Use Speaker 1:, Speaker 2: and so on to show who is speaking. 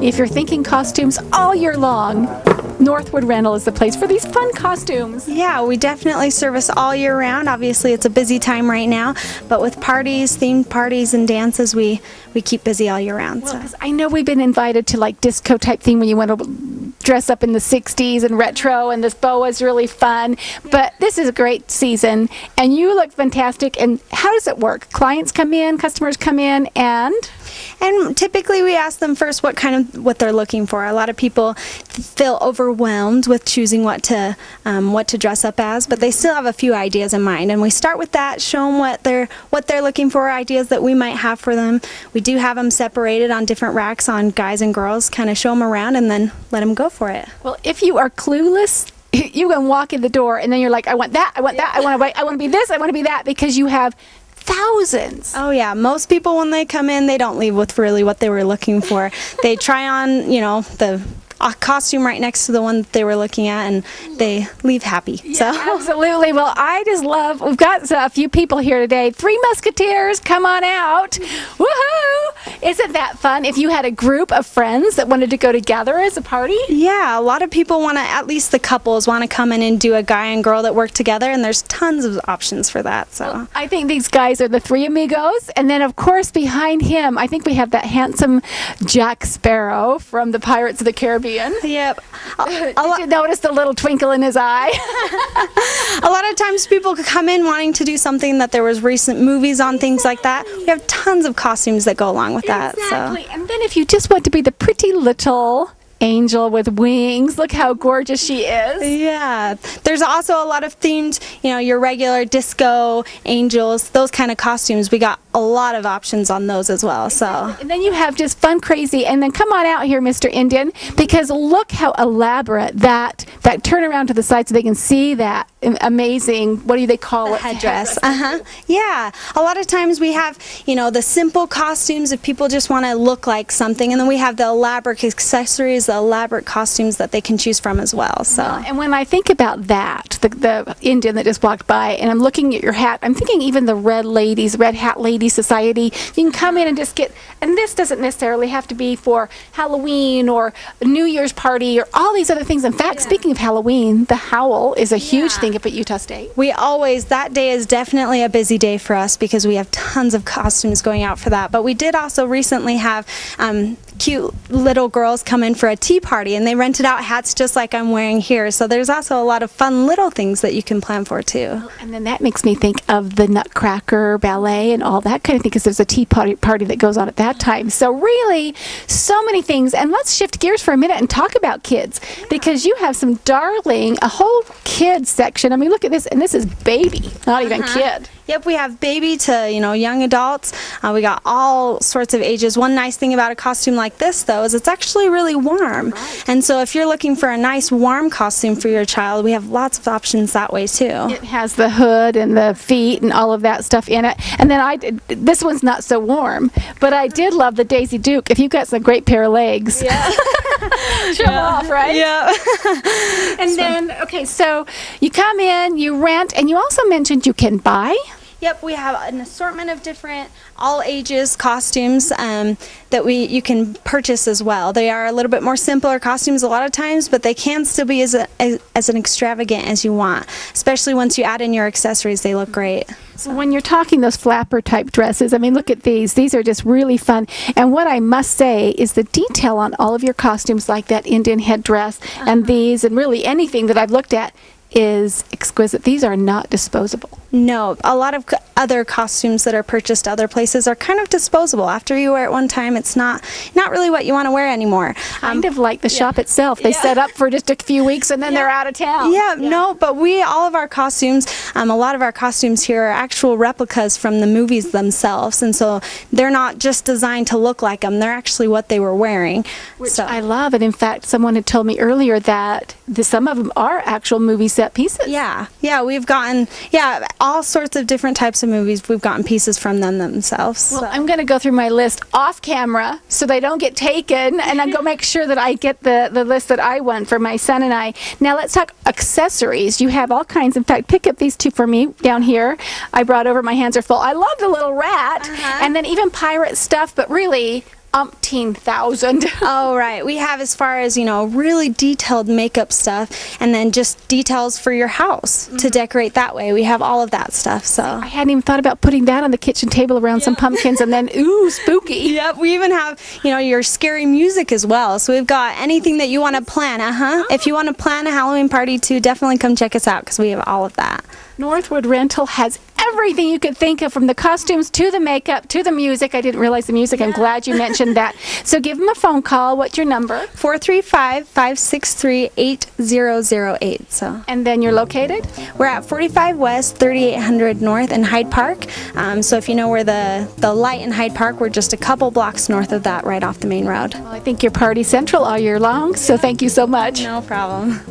Speaker 1: If you're thinking costumes all year long, Northwood Rental is the place for these fun costumes.
Speaker 2: Yeah, we definitely service all year round. Obviously, it's a busy time right now, but with parties, themed parties, and dances, we keep busy all year round.
Speaker 1: Well, 'cause I know we've been invited to like disco type thing when you want to dress up in the 60s and retro, and this boa is really fun. But this is a great season, and you look fantastic. And how does it work? Clients come in, customers come in, and
Speaker 2: typically we ask them first what they're looking for. A lot of people feel overwhelmed with choosing what to dress up as, but they still have a few ideas in mind, and we start with that, show them what they're looking for, ideas that we might have for them. We do have them separated on different racks on guys and girls, kind of show them around and then let them go for it.
Speaker 1: Well, if you are clueless, you can walk in the door and then you're like, I want that, I want that, I want to be this, I want to be that, because you have thousands.
Speaker 2: Oh yeah, most people when they come in, they don't leave with really what they were looking for. They try on, the costume right next to the one that they were looking at, and they leave happy.
Speaker 1: Yeah,
Speaker 2: so
Speaker 1: absolutely. Well, I just love, we've got a few people here today. 3 Musketeers, come on out. Woohoo! Isn't that fun? If you had a group of friends that wanted to go together as a party?
Speaker 2: Yeah, a lot of people want to, at least the couples want to come in and do a guy and girl that work together, and there's tons of options for that. So
Speaker 1: well, I think these guys are the 3 amigos, and then of course behind him, I think we have that handsome Jack Sparrow from the Pirates of the Caribbean.
Speaker 2: Yep.
Speaker 1: Did you notice the little twinkle in his eye?
Speaker 2: A lot of times people could come in wanting to do something that there was recent movies on, things like that. We have tons of costumes that go along with that.
Speaker 1: Exactly.
Speaker 2: So.
Speaker 1: And then if you just want to be the pretty little angel with wings, look how gorgeous she is.
Speaker 2: Yeah. There's also a lot of themed, your regular disco angels, those kind of costumes. We got a lot of options on those as well. So.
Speaker 1: And then you have just fun, crazy, and then come on out here, Mr. Indian, because look how elaborate that turnaround to the side so they can see that amazing, what do they call it?
Speaker 2: Headdress. Yeah. A lot of times we have, the simple costumes if people just want to look like something, and then we have the elaborate accessories, the elaborate costumes that they can choose from as well. So.
Speaker 1: And when I think about that, the Indian that just walked by, and I'm looking at your hat, I'm thinking even the Red Hat Lady Society, you can come in and just get, and this doesn't necessarily have to be for Halloween or New Year's party or all these other things. In fact, speaking of Halloween, the Howl is a huge thing up at Utah State.
Speaker 2: That day is definitely a busy day for us because we have tons of costumes going out for that. But we did also recently have cute little girls come in for a tea party, and they rented out hats just like I'm wearing here. So there's also a lot of fun little things that you can plan for too.
Speaker 1: And then that makes me think of the Nutcracker Ballet and all that kind of thing, because there's a tea party that goes on at that time. So really, so many things. And let's shift gears for a minute and talk about kids, because you have some a whole kids section. I mean, look at this, and this is baby, not even kid.
Speaker 2: Yep, we have baby to, young adults. We got all sorts of ages. One nice thing about a costume like this, though, is it's actually really warm. Right. And so if you're looking for a nice warm costume for your child, we have lots of options that way, too.
Speaker 1: It has the hood and the feet and all of that stuff in it. And then this one's not so warm, but I did love the Daisy Duke. If you've got some great pair of legs.
Speaker 2: Yeah.
Speaker 1: Show them off, right?
Speaker 2: Yeah.
Speaker 1: And then, okay, so you come in, you rent, and you also mentioned you can buy.
Speaker 2: Yep, we have an assortment of different all ages costumes that you can purchase as well. They are a little bit more simpler costumes a lot of times, but they can still be as an extravagant as you want. Especially once you add in your accessories, they look great.
Speaker 1: So when you're talking those flapper type dresses, I mean, look at these. These are just really fun. And what I must say is the detail on all of your costumes, like that Indian headdress and these, and really anything that I've looked at, is exquisite. These are not disposable.
Speaker 2: No, a lot of other costumes that are purchased other places are kind of disposable. After you wear it one time, it's not really what you want to wear anymore.
Speaker 1: Kind of like the shop itself. They set up for just a few weeks and then they're out of town.
Speaker 2: No, but all of our costumes, a lot of our costumes here are actual replicas from the movies themselves, and so they're not just designed to look like them. They're actually what they were wearing.
Speaker 1: Which I love, and in fact, someone had told me earlier that some of them are actual movie set pieces.
Speaker 2: Yeah, we've gotten all sorts of different types of movies. We've gotten pieces from them themselves.
Speaker 1: Well, I'm going to go through my list off camera so they don't get taken, and I'm going to make sure that I get the list that I want for my son and I. Now let's talk accessories. You have all kinds. In fact, pick up these two for me down here. I brought over. My hands are full. I love the little rat, And then even pirate stuff, but really umpteen thousand.
Speaker 2: Oh, right. We have as far as, really detailed makeup stuff, and then just details for your house to decorate that way. We have all of that stuff, so.
Speaker 1: I hadn't even thought about putting that on the kitchen table around some pumpkins, and then, ooh, spooky.
Speaker 2: Yep, we even have, your scary music as well. So we've got anything that you want to plan, If you want to plan a Halloween party too, definitely come check us out because we have all of that.
Speaker 1: Northwood Rental has everything you could think of, from the costumes to the makeup to the music. I didn't realize the music. I'm glad you mentioned that. So give them a phone call. What's your number?
Speaker 2: 435-563-8008. So.
Speaker 1: And then you're located?
Speaker 2: We're at 45 West, 3800 North in Hyde Park. So if you know where the light in Hyde Park, we're just a couple blocks north of that, right off the main road.
Speaker 1: Well, I think you're party central all year long, so thank you so much.
Speaker 2: No problem.